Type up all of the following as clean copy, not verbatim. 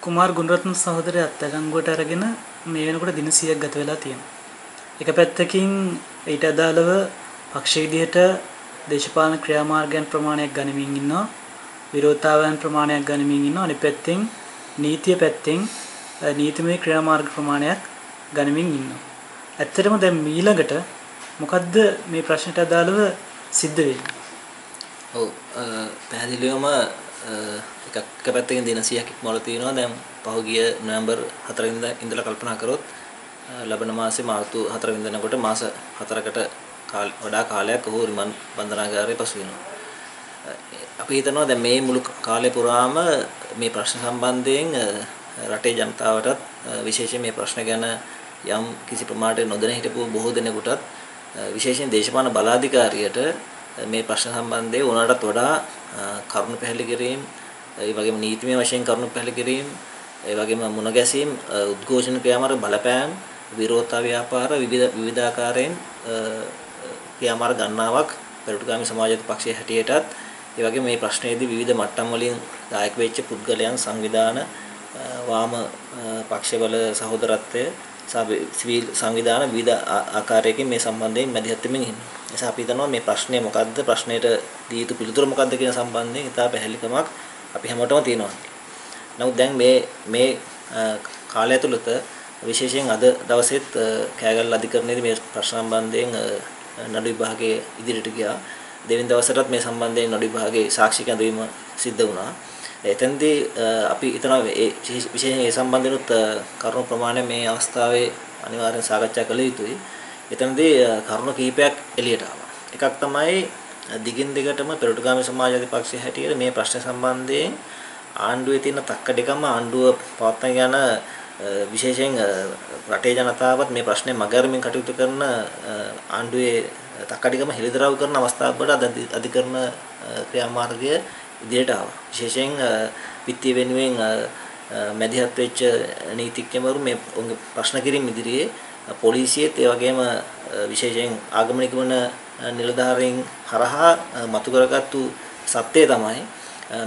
කුමාර් ගුණරත්න සහෝදරය අත්අඩංගුවට අරගෙන මේ වෙනකොට දින 100ක් ගත වෙලා තියෙනවා. එක පැත්තකින් ඊට අදාළව පක්ෂ විදිහට දේශපාලන ක්‍රියාමාර්ගයන් ප්‍රමාණයක් ගනිමින් ඉන්නවා. විරෝධතාවයන් ප්‍රමාණයක් ගනිමින් ඉන්නවා. අනිත් පැත්තෙන් නීතිය පැත්තෙන් නීතිමය ක්‍රියාමාර්ග ප්‍රමාණයක් ගනිමින් ඉන්නවා. ඇත්තටම දැන් ඊළඟට මොකද්ද මේ ප්‍රශ්නට අදාළව සිද්ධ වෙන්නේ? ඔව් පැහැදිලිවම එක පැත්තකින් දින 100ක් ඉක්මවලා තියෙනවා. දැන් පහුගිය නොවැම්බර් 4 වෙනිදා ඉඳලා කල්පනා කරොත් ලබන මාසේ මාර්තු 4 වෙනිදානකොට මාස 4කට වඩා කාලයක් ඔහු රිමාන්ඩ් බන්ධනාගාරයේ පසු වෙනවා. අපි හිතනවා දැන් මේ මුළු කාලය පුරාම මේ ප්‍රශ්න සම්බන්ධයෙන් රටේ ජනතාවටත් විශේෂයෙන් මේ ප්‍රශ්න ගැන යම් කිසි ප්‍රමාණයකට නොදැන හිටපු බොහෝ දෙනෙකුටත් විශේෂයෙන් දේශපාලන බලාධිකාරියට මේ ප්‍රශ්න සම්බන්ධයෙන් උනාටත් වඩා කරුණු පැහැදිලි කිරීම, ඒ වගේම නීතිමය වශයෙන් කරුණු පැහැදිලි කිරීම, ඒ වගේම මුණ ගැසීම්, උද්ඝෝෂණ ක්‍රියාමාර්ග බලපෑම්, විරෝධතා ව්‍යාපාර විවිධාකාරයෙන් ක්‍රියාමාර්ග ගණනාවක් පෙරටුගාමී සමාජවාදී පක්ෂයේ හැටියටත් ඒ වගේම මේ ප්‍රශ්නයේදී විවිධ මට්ටම් වලින් දායක වෙච්ච පුද්ගලයන්, සංවිධාන, වාම පක්ෂවල සහෝදරත්වය සිවිල් සංවිධාන විවිධ ආකාරයකින් මේ සම්බන්ධයෙන් මැදිහත් වෙමින් ඉන්නවා. ඒ නිසා අපි හිතනවා මේ ප්‍රශ්නේ මොකද්ද, ප්‍රශ්නෙට දී යුතු පිළිතුර මොකද්ද කියන සම්බන්ධයෙන් ඉතා පැහැදිලිකමක් අපි හැමෝටම තියෙනවා. නමුත් දැන් මේ කාලය තුළත විශේෂයෙන් අද දවසේත් කෑගල්ල අධිකරණයේදී මේ ප්‍රශ්න සම්බන්ධයෙන් නඩු විභාගයේ ඉදිරියට ගියා. දෙවෙනි දවසටත් මේ සම්බන්ධයෙන් නඩු විභාගයේ සාක්ෂි කැඳවීම සිද්ධ වුණා. එතෙන්දී අපි හිතනවා විශේෂයෙන් මේ සම්බන්ධනොත් කරුණු ප්‍රමාණය මේ අවස්ථාවේ අනිවාර්යෙන් සාකච්ඡා කළ යුතුයි. එතනදී කරුණු කීපයක් එළියට ආවා. එකක් තමයි දිගින් දිගටම පෙරටුගාමී සමාජවාදී පක්ෂය හැටියට මේ ප්‍රශ්න සම්බන්ධයෙන් ආණ්ඩුවේ තියෙන තක්කඩිකම ආණ්ඩුව පවත්වාගෙන යන විශේෂයෙන් රටේ ජනතාවත් මේ ප්‍රශ්නේ මගහැරමින් කටයුතු කරන ආණ්ඩුවේ තක්කඩිකම හෙළිදරව් කරන අවස්ථාවකට අධිකරණ ක්‍රියාමාර්ගය ඉදිරියට ආවා. විශේෂයෙන් විත්තිය වෙනුවෙන් මැදිහත් වෙච්ච නීතිඥවරු මේ ප්‍රශ්න කිරීම ඉදිරියේ පොලිසියත් ඒ වගේම විශේෂයෙන් ආගමනික වන නිලධාරීන් හරහා මතු කරගත්තු සත්‍යය තමයි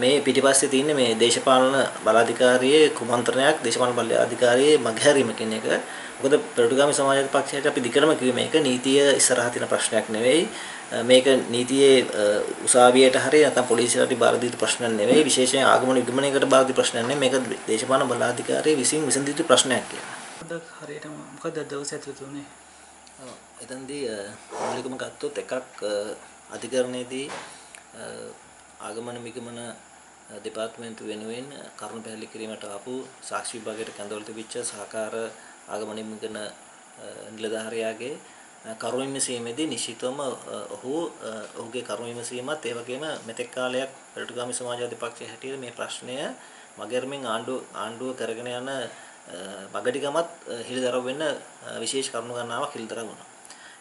මේ පිටිපස්සේ තියෙන මේ දේශපාලන බලාධිකාරියේ කුමන්ත්‍රණයක්, දේශපාලන බලාධිකාරියේ මගහැරීම කියන එක. මොකද පෙරටුගාමී සමාජවාදී පක්ෂයට අපි දිගටම කිව්වේ මේක නීතිය ඉස්සරහා තියෙන ප්‍රශ්නයක් නෙවෙයි. මේක නීතියේ උසාවියට හරිය නැත්නම් පොලිසියට බාර දීතු ප්‍රශ්නයක් නෙවෙයි. විශේෂයෙන් ආගමන විගමනයකට බාර දීතු ප්‍රශ්නයක් නෙවෙයි. මේක දේශපාලන බලාධිකාරියේ විසින් විසඳිතු ප්‍රශ්නයක් කියලා. හරියටම මොකද දවස් ඇතුළත උනේ? එතනදී මූලිකම ගත්තොත් එකක් අධිකරණයේදී ආගමන විගමන දෙපාර්තමේන්තු වෙනුවෙන් කරුණු පැහැදිලි කිරීමට ආපු සාක්ෂි විභාගයට කැඳවලා තිබිච්ච සහකාර ආගමන විගමන නිලධාරියාගේ කරුණු විමසීමේදී නිශ්චිතවම ඔහුගේ කරුණු විමසීමත් ඒ වගේම මෙතෙක් කාලයක් පෙරටුගාමී සමාජවාදී පක්ෂයේ හැටියට මේ ප්‍රශ්නය මගහැරමින් ආණ්ඩුව කරගෙන යන බගඩිකමත් හිලිදරව් වෙන්න විශේෂ කරුණු ගණනාවක් හිලිදරව් වුණා.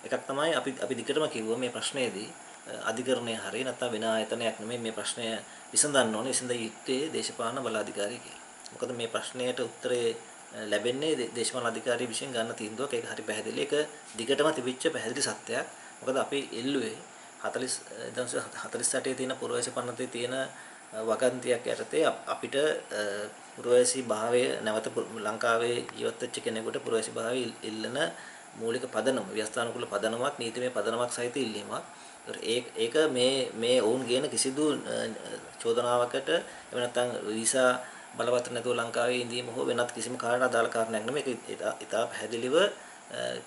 එකක් තමයි අපි දිගටම කිව්වා මේ ප්‍රශ්නයේදී අධිකරණය හරිය නැත්නම් වෙන ආයතනයක් නෙමෙයි මේ ප්‍රශ්නය විසඳන්න ඕනේ. විසඳ යුත්තේ දේශපාලන බලාධිකාරිය කියලා. මොකද මේ ප්‍රශ්නයට උත්තරේ ලැබෙන්නේ දේශපාලන අධිකාරිය විසින් ගන්න තීන්දුවක්. ඒක හරි පැහැදිලි. ඒක දිගටම තිබිච්ච පැහැදිලි සත්‍යයක්. මොකද අපි එල්ලුවේ 48 තියෙන පුරවැසි පනතේ තියෙන වගන්තියක් යටතේ අපිට පුරවැසි භාවය නැවත ලංකාවේ ජීවත් වෙච්ච කෙනෙකුට පුරවැසි භාවය ඉල්ලන මූලික පදනම, ව්‍යවස්ථානුකූල පදනමක්, නීතිමය පදනමක් සහිත ඉල්ලීමක්. ඒක මේ ඔවුන් ගේන කිසිදු චෝදනාවකට එහෙම නැත්නම් වීසා බලපත්‍ර නැතුව ලංකාවේ ඉඳීම හෝ වෙනත් කිසිම කාරණා අදාළ කාරණයක් නෙමෙයි. ඒක ඉතා පැහැදිලිව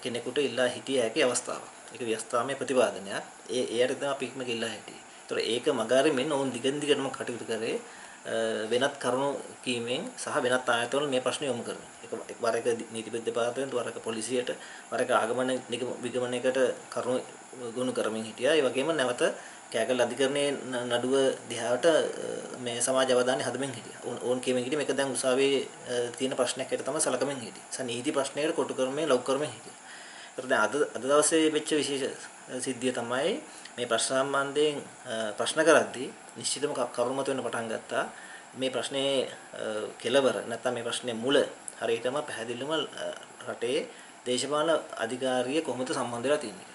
කෙනෙකුට ඉල්ලා හිටිය හැකි අවස්ථාවක්. ඒක ව්‍යවස්ථාමය ප්‍රතිපාදනයක්. එයට තමයි අපි ඉක්ම ගිල්ලා හිටියේ. ඒතර ඒක මගාරෙමින් ඔවුන් දිගටම කටයුතු කරේ වෙනත් කරුණු කීමෙන් සහ වෙනත් ආයතනවල මේ ප්‍රශ්නේ යොමු කරනවා. වර එක නීතිපති දෙපාර්තමේන්තු, වර එක පොලිසියට, වර එක ආගමන විගමනයකට කරුණු ගොනු කරමින් හිටියා. ඒ වගේම නැවත කෑගල්ල අධිකරණයේ නඩුව දිහාට මේ සමාජ අවධානය හදමින් හිටියා. ඕන් කියමින් හිටියේ මේක දැන් උසාවියේ තියෙන ප්‍රශ්නයක් හැටියට තමයි සලකමින් හිටියේ. නීති ප්‍රශ්නයකට කොටු කරමින් ලොකු කරමින් හිටියා. ඒතර දැන් අද දවසේ වෙච්ච විශේෂ සිද්ධිය තමයි මේ ප්‍රශ්න සම්බන්ධයෙන් ප්‍රශ්න කරද්දී නිශ්චිතම කරුණු මත වෙන්න පටන් ගත්තා. මේ ප්‍රශ්නේ කෙලවර නැත්නම් මේ ප්‍රශ්නේ මුල හරියටම පැහැදිලිවම රටේ දේශපාලන අධිකාරිය කොහොමද සම්බන්ධ වෙලා තියෙන්නේ.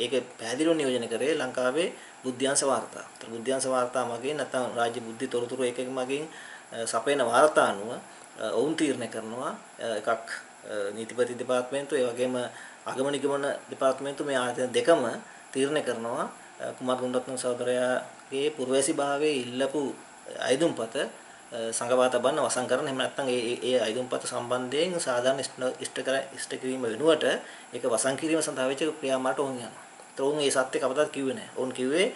ඒක පැහැදිලිව නියෝජනය කරේ ලංකාවේ බුද්ධ්‍යංශ වාර්තා. බුද්ධ්‍යංශ වාර්තා මගින් නැත්නම් රාජ්‍ය බුද්ධි තොරතුරු එකක මගින් සපයන වාර්තා අනුව ඔවුන් තීරණය කරනවා එකක් නීතිපති දෙපාර්තමේන්තුව ඒ වගේම ආගමනිකමන දෙපාර්තමේන්තුව මේ ආයතන දෙකම තීරණය කරනවා කුමාර ගුණරත්න සහෝදරයාගේ පුරවැසි භාවයේ ඉල්ලපු අයදුම්පත සංගවා තබන්න වසන් කරන එහෙම නැත්නම් ඒ අයදුම්පත සම්බන්ධයෙන් සාධාරණ ඉෂ්ට කිරීම වෙනුවට ඒක වසන් කිරීම සඳහා වෙච්ච ක්‍රියාමාර්ගට ඔවුන් යනවා. ඒතර ඔවුන් ඒ සත්‍ය කවදාවත් කිව්වේ නැහැ. ඔවුන් කිව්වේ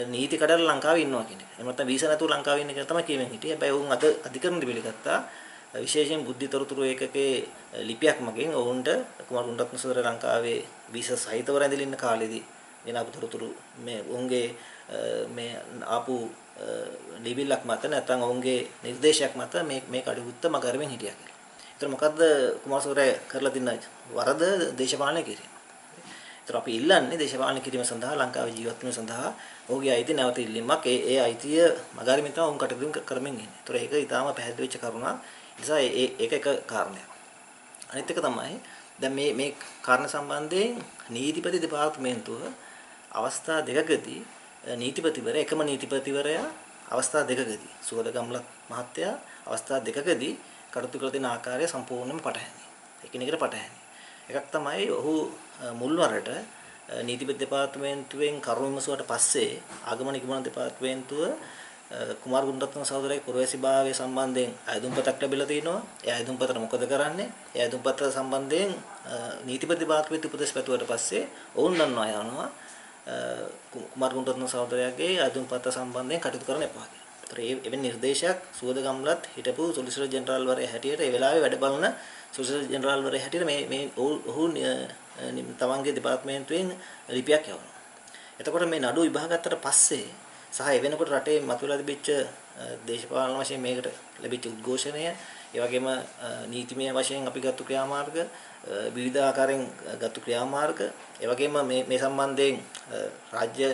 නීති කඩලා ලංකාවේ ඉන්නවා කියන එක. එහෙම නැත්නම් වීසා නැතුව ලංකාවේ ඉන්න කියලා තමයි කියවෙන්නේ හිටියේ. හැබැයි ඔවුන් අද අධිකරණයට පිළිගත්තා විශේෂයෙන් බුද්ධි තොරතුරු ඒකකේ ලිපියක් මගින් ඔවුන්ට කුමාර ගුණරත්න සහෝදර ලංකාවේ වීසා සහිතව රැඳිලා ඉන්න කාලෙදී වෙන අපතොරතුරු මේ ඔවුන්ගේ මේ ආපු ලිබිල්ලක් මත නැත්නම් ඔවුන්ගේ නිර්දේශයක් මත මේ කඩුගුත්ත මගරමින් හිටියා කියලා. ඒතර මොකද්ද කුමාර සහෝදරයා කරලා තින්න වරද දේශපාලනය කිරීම. ඒතර අපි ඉල්ලන්නේ දේශපාලන කිරීම සඳහා ලංකාවේ ජීවත් වීම සඳහා ඔහුගේ අයිතිය නැවත ඉල්ලීමක් ඒ අයිතිය මගහරින්න තමයි ඔවුන් කටයුතු කරමින් ඉන්නේ. ඒතර ඒක ඊටාම පැහැදිලි වෙච්ච කරුණක්. නිසා ඒක එක කාරණයක්. අනිත් එක තමයි දැන් මේ කාරණා සම්බන්ධයෙන් නීතිපති දෙපාර්තමේන්තුව අවස්ථා දෙකකදී නීතිපතිවරයා එකම නීතිපතිවරයා අවස්ථා දෙකකදී සුවදගම්ලත් මහත්තයා අවස්ථා දෙකකදී කටයුතු කළ තියෙන ආකාරය සම්පූර්ණයෙන්ම පටහැනි. එකිනෙකට පටහැනි. එකක් තමයි ඔහු මුල්වරට නීතිපති දෙපාර්තමේන්තුවෙන් කරුණු විමසුවට පස්සේ ආගමනිකමන දෙපාර්තමේන්තුව කුමාර ගුණරත්න සහෝදරයාගේ පුරවැසිභාවය සම්බන්ධයෙන් අයදුම්පතක් ලැබිලා තිනවා. ඒ අයදුම්පතට මොකද කරන්නේ? ඒ අයදුම්පත සම්බන්ධයෙන් නීතිපති දෙපාර්තමේන්තුව උපදෙස් පැතුවට පස්සේ ඔවුන් දන්නවා යනවා කුමාර ගුණරත්න සහෝදරයාගේ අයදුම්පත සම්බන්ධයෙන් කටයුතු කරන්න එපා කියලා. ඒතර එවැනි නිර්දේශයක් සුවදගම්ලත් හිටපු සොලිසිටර් ජෙනරාල්වරයා හැටියට ඒ වෙලාවේ වැඩ බලන සොලිසිටර් ජෙනරාල්වරයා හැටියට මේ ඔහු තමන්ගේ දෙපාර්තමේන්තුවෙන් ලිපියක් යවනවා. එතකොට මේ නඩුව විභාග ගත්තට පස්සේ සහ ඒ වෙනකොට රටේ මතුවලා තිබිච්ච දේශපාලන වශයෙන් මේකට ලැබිච්ච උද්ඝෝෂණය, ඒ වගේම නීතිමය වශයෙන් අපි ගත්තු ක්‍රියාමාර්ග, විවිධ ආකාරයෙන් ගත්තු ක්‍රියාමාර්ග, ඒ වගේම මේ සම්බන්ධයෙන් රාජ්‍ය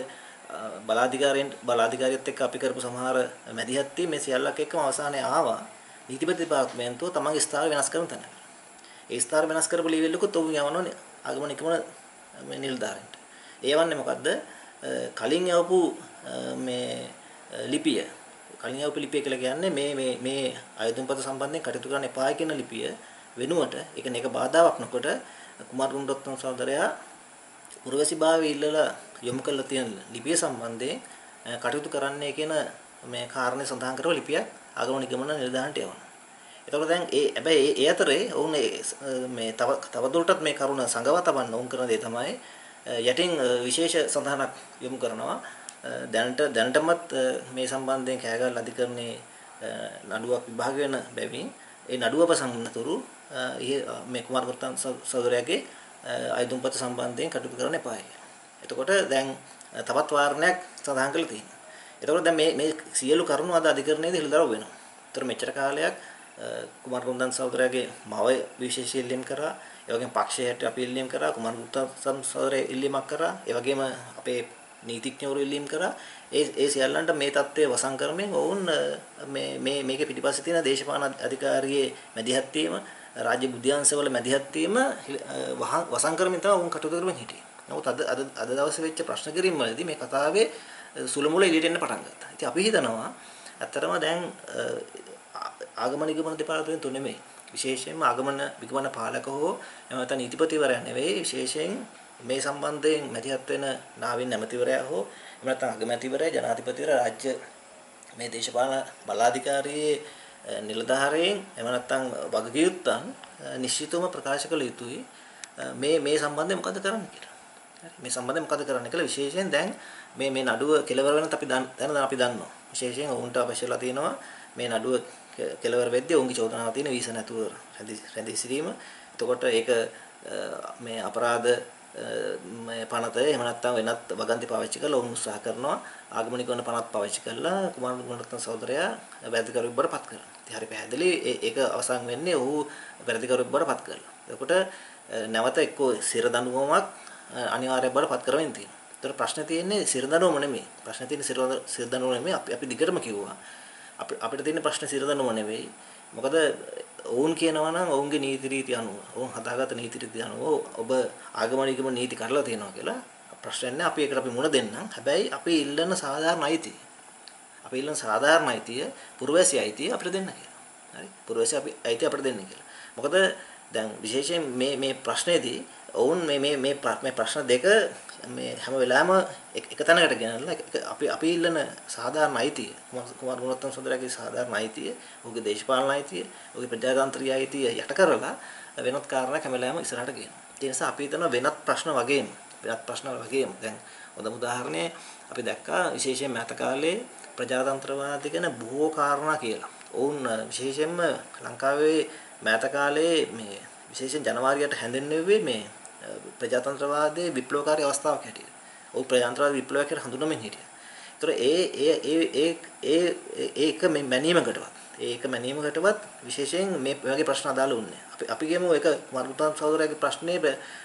බලාධිකාරියත් එක්ක අපි කරපු සමහර මැදිහත් වීම මේ සියල්ලක් එක්කම අවසානයේ ආවා නීතිපති දෙපාර්තමේන්තුව තමන්ගේ ස්ථාවර වෙනස් කරන තැන. ඒ ස්ථාවර වෙනස් කරපු ලීවෙල්ලකුත් ඔවුන් යවනවා ආගමනිකමන මේ නිලධාරීන්ට. ඒ වන්නේ මොකද්ද? කලින් යවපු මේ ලිපිය කියලා කියන්නේ මේ ආයුධපත සම්බන්ධයෙන් කටයුතු කරන්න එපා කියන ලිපිය වෙනුවට ඒක බාධාවක් නොකොට කුමාර ගුණරත්න සහෝදරයා පුරවැසිභාවයේ ඉල්ලලා යොමු කරලා තියෙන ලිපිය සම්බන්ධයෙන් කටයුතු කරන්නේ කියන මේ කාරණේ සඳහන් කරව ලිපියක් ආගමනිකමන නිලධාරීන්ට යවනවා. එතකොට දැන් හැබැයි ඒ අතරේ ඔවුන් මේ තවදුරටත් මේ කරුණ සංගවා තබන්න ඔවුන් කරන දේ තමයි යටින් විශේෂ සඳහනක් යොමු කරනවා. දැනටමත් මේ සම්බන්ධයෙන් කෑගල් අධිකරණයේ නඩුවක් විභාග වෙන බැවින් ඒ නඩුව ප්‍රසන්නතුරු මේ කුමාර ගුණරත්න සහෝදරයාගේ අයදුම්පත සම්බන්ධයෙන් කටයුතු කරන්න එපායි. එතකොට දැන් තවත් වාරණයක් සඳහන් කරලා තියෙනවා. එතකොට දැන් මේ සියලු කරුණු අද අධිකරණයේදී හෙළිදරව් වෙනවා. ඒතර මෙච්චර කාලයක් කුමාර ගුණරත්න සහෝදරයාගේ මව විශේෂ ඉල්ලීම් කරා. ඒ වගේම පක්ෂයට අපි ඉල්ලීම් කරා. කුමාර ගුණරත්න සහෝදරයා ඉල්ලීමක් කරා. ඒ වගේම අපේ නීතිඥවරු ඉල්ලීම් කරා. ඒ සියල්ලන්ට මේ தත්ත්වය වසන් කරමින් ඔවුන් මේකේ පිටිපස්සේ තියෙන දේශපාලන අධිකාරියේ මැදිහත් වීම, රාජ්‍ය බුද්ධ්‍යංශවල මැදිහත් වීම වසන් කරමින් තමයි ඔවුන් කටයුතු කරමින් හිටියේ. නමුත් අද දවසේ වෙච්ච ප්‍රශ්න කිරීම වලදී මේ කතාවේ සුළුමුළු එළියට එන්න පටන් ගත්තා. ඉතින් අපි හිතනවා ඇත්තටම දැන් ආගමනිකමන දෙපාර්තමේන්තුව නෙමෙයි. විශේෂයෙන්ම ආගමන පාලක හෝ නැත්නම් නීතිපතිවරයා නෙවෙයි විශේෂයෙන් මේ සම්බන්ධයෙන් මැදිහත් වෙන නාවින් ඇමතිවරයා හෝ එහෙම නැත්නම් අගමැතිවරයා ජනාධිපතිවරයා රාජ්‍ය මේ දේශපාලන බලාධිකාරියේ නිලධාරීන් එහෙම නැත්නම් වගකීම් නිශ්චිතවම ප්‍රකාශ කළ යුතුයි මේ සම්බන්ධයෙන් මොකද කරන්න කියලා. හරි මේ සම්බන්ධයෙන් මොකද කරන්න කියලා විශේෂයෙන් දැන් මේ නඩුව කෙලවර වෙනත් අපි දන්නවා. විශේෂයෙන් ඔවුන්ට අවශ්‍යලා තියෙනවා මේ නඩුව කෙලවර වෙද්දී ඔවුන්ගේ චෝදනාව තියෙන වීසා නැතුව රැඳී සිටීම. එතකොට ඒක මේ අපරාධ මේ පනත එහෙම නැත්නම් වෙනත් වගන්ති පාවිච්චි කරලා ඔවුන් උත්සාහ කරනවා ආගමනික වන පනත් පාවිච්චි කරලා කුමාර ගුණරත්න සහෝදරයා වැරදිකරුවෙක් බවට පත් කරනවා. ඉතින් හරි පැහැදිලි ඒක අවසන් වෙන්නේ ඔහු වැරදිකරුවෙක් බවට පත් කරලා. එතකොට නැවත එක්කෝ සිර දඬුවමක් අනිවාර්යයෙන් බවට පත් කරවෙන්න තියෙනවා. ඒතර ප්‍රශ්නේ තියෙන්නේ සිර දඬුවම නෙමෙයි. ප්‍රශ්නේ තියෙන්නේ සිර දඬුවම නෙමෙයි. අපි දිගටම කිව්වා. අපිට තියෙන ප්‍රශ්නේ සිර දඬුවම නෙමෙයි. මොකද ඔවුන් කියනවා නම් ඔවුන්ගේ නීති රීති අනුව ඔවුන් හදාගත්ත නීති රීති අනුව ඔබ ආගමනිකම නීති කරලා තියෙනවා කියලා ප්‍රශ්නයක් නෑ. අපි ඒකට අපි මුණ දෙන්නම්. හැබැයි අපි ඉල්ලන සාධාරණ අයිතිය. අපි ඉල්ලන සාධාරණ අයිතිය පුරවැසි අයිතිය අපිට දෙන්න කියලා. හරි පුරවැසිය අපි අයිතිය අපිට දෙන්නේ කියලා. මොකද දැන් විශේෂයෙන් මේ ප්‍රශ්නේදී ඔවුන් මේ ප්‍රශ්න දෙක මේ හැම වෙලාවෙම එක තැනකට ගෙනල්ලා අපි ඉල්ලන සාධාරණ අයිතිය කුමාර ගුණරත්න සොඳුරගේ සාධාරණ අයිතිය, ඔහුගේ දේශපාලන අයිතිය, ඔහුගේ ප්‍රජාතන්ත්‍රීය අයිතිය යට කරලා වෙනත් කාරණා හැම වෙලාවෙම ඉස්සරහට ගේනවා. ඒ නිසා අපි හිතනවා වෙනත් ප්‍රශ්න වගේම දැන් හොඳම උදාහරණය අපි දැක්කා විශේෂයෙන් මෑත කාලේ ප්‍රජාතන්ත්‍රවාදී ගැන බොහෝ කාරණා කියලා. ඔවුන් විශේෂයෙන්ම ලංකාවේ මෑත කාලේ මේ විශේෂයෙන් ජනවාරියට හැඳින්වෙන්නේ මේ ප්‍රජාතන්ත්‍රවාදයේ විප්ලවකාරී අවස්ථාවක් හැටියට. ඔව් ප්‍රජාතන්ත්‍රවාදී විප්ලවයක් කියලා හඳුන්වමින් හිටියා. ඒක මේ මැනීමකටවත් විශේෂයෙන් මේ වගේ ප්‍රශ්න අදාළ වුණේ. අපි කියමු ඒක කුමාර ගුණරත්න සහෝදරයාගේ ප්‍රශ්නේ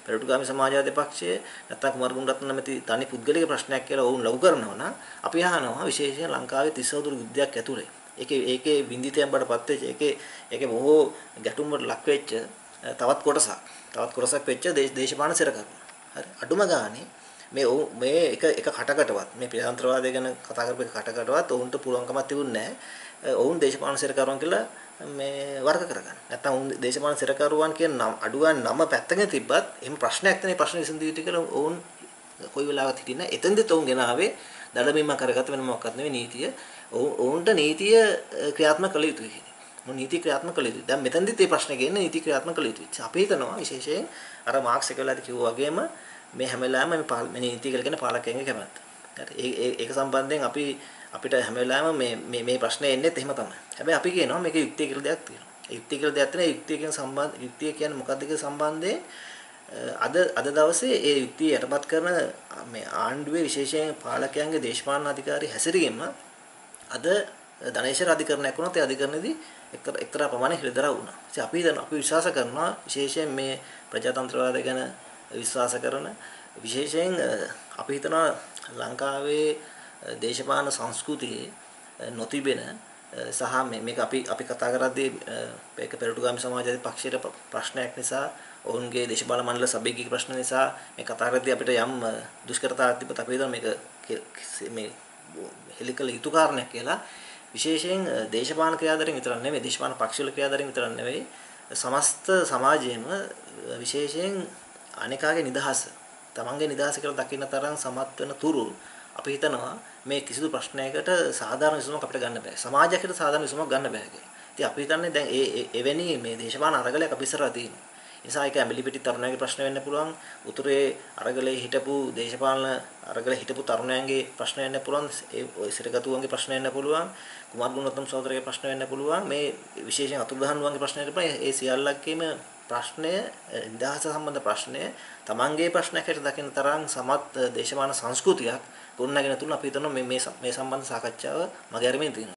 පෙරටුගාමී සමාජවාදී පක්ෂයේ නැත්නම් කුමාර ගුණරත්න නැමැති තනි පුද්ගලික ප්‍රශ්නයක් කියලා වුන් ලඝු කරනවා නම් අපි අහනවා විශේෂයෙන් ලංකාවේ 30 අවුරුදු යුද්ධයක් ඇතුලේ ඒකේ විඳිතයන් බඩපත් වෙච්ච ඒකේ බොහෝ ගැටුම් වලට ලක් වෙච්ච තවත් කොටසක් වෙච්ච දේශපාලන සිරකරුවන්. හරි අඩුම ගානේ මේ එක කටකටවත් මේ ප්‍රජාතන්ත්‍රවාදය ගැන කතා කරපු කටකටවත් ඔවුන්ට පුළුවන්කමක් තිබුණේ නැහැ. ඔවුන් දේශපාලන සිරකරුවන් කියලා මේ වර්ග කරගන්න. නැත්තම් ඔවුන් දේශපාලන සිරකරුවන් කියන අඩු ගන්න නම පැත්තකින් තිබ්බත් එහෙම ප්‍රශ්නයක් නැහැ ප්‍රශ්න විසඳිය යුතු කියලා ඔවුන් කොයි වෙලාවක හිටින්න එතෙන්දත් ඔවුන් ගෙනාවේ දඩමීම කරගත්ත වෙන මොකක්වත් නෙවෙයි නීතිය. ඔවුන්ට නීතිය ක්‍රියාත්මක කළ යුතුයි කියන්නේ. නීති ක්‍රියාත්මක කළ යුතුයි. දැන් මෙතෙන්දිත් මේ ප්‍රශ්නේ ගේන්නේ නීති ක්‍රියාත්මක කළ යුතුයි. අපි හිතනවා විශේෂයෙන් අර මාක්ස් එක වෙලාදී කිව්වා වගේම මේ හැම වෙලාවෙම මේ නීති කියලා කියන පාලකයන්ගේ කැමැත්ත. හරි ඒක සම්බන්ධයෙන් අපිට හැම වෙලාවෙම මේ ප්‍රශ්නේ එන්නේත් එහෙම තමයි. හැබැයි අපි කියනවා මේක යුක්තිය කියලා දෙයක් තියෙනවා. ඒ යුක්තිය කියලා දෙයක් තියෙනවා. යුක්තිය කියන්නේ මොකක්ද කියන සම්බන්ධයෙන් අද දවසේ ඒ යුක්තිය යටපත් කරන මේ ආණ්ඩුවේ විශේෂයෙන් පාලකයන්ගේ දේශපාලන අධිකාරී හැසිරීම අද ධනේශ්වර අධිකරණයක් වුණත් ඒ අධිකරණයේදී එක්තරා ප්‍රමාණයක් හිලදරව් වුණා. ඉතින් අපි විශ්වාස කරනවා විශේෂයෙන් මේ ප්‍රජාතන්ත්‍රවාදය ගැන විශ්වාස කරන විශේෂයෙන් අපි හිතනවා ලංකාවේ දේශපාලන සංස්කෘතියේ නොතිබෙන සහ මේක අපි කතා කරද්දී මේක පෙරටුගාමී සමාජවාදී පක්ෂයේ ප්‍රශ්නයක් නිසා ඔවුන්ගේ දේශපාලන මණ්ඩල සභ්‍යකී ප්‍රශ්න නිසා මේ කතා කරද්දී අපිට යම් දුෂ්කරතාවක් තිබ්බත් අපි හිතනවා මේ හෙලිකල යුතු කාරණයක් කියලා. විශේෂයෙන් දේශපාලන ක්‍රියාදාරීන් විතරක් නෙවෙයි දේශපාලන පක්ෂවල ක්‍රියාදාරීන් විතරක් නෙවෙයි සමස්ත සමාජයේම විශේෂයෙන් අනිකාගේ නිදහස තමන්ගේ නිදහස කියලා දකින්න තරම් සමත් වෙන තුරු අපි හිතනවා මේ කිසිදු ප්‍රශ්නයකට සාධාරණ විසඳුමක් අපිට ගන්න බෑ. සමාජයකට සාධාරණ විසඳුමක් ගන්න බෑ කියලා. ඉතින් අපි හිතන්නේ දැන් එවැනි මේ දේශපාලන අරගලයක් අපි ඉස්සරහා තියෙනවා. නිසා ඒක ඇඹිලිපිටි තරුණයන්ගේ ප්‍රශ්න වෙන්න පුළුවන්. උතුරේ අරගලේ හිටපු දේශපාලන අරගලේ හිටපු තරුණයන්ගේ ප්‍රශ්න වෙන්න පුළුවන්. ඒ සිරගතුන්ගේ ප්‍රශ්න වෙන්න පුළුවන්. කුමාර ගුණරත්න සහෝදරගේ ප්‍රශ්න වෙන්න පුළුවන්. මේ විශේෂයෙන් අතුරුදහන්වන්ගේ ප්‍රශ්න වෙන්න පුළුවන්. ඒ සියල්ලකේම ප්‍රශ්නය නිදහස සම්බන්ධ ප්‍රශ්නය තමන්ගේ ප්‍රශ්නයක් හැටියට දකින තරම් සමත් දේශපාලන සංස්කෘතියක් ගොඩනගෙන තුන අපි හිතනවා මේ සම්බන්ධ සාකච්ඡාව මගහැරෙමින් තියෙනවා.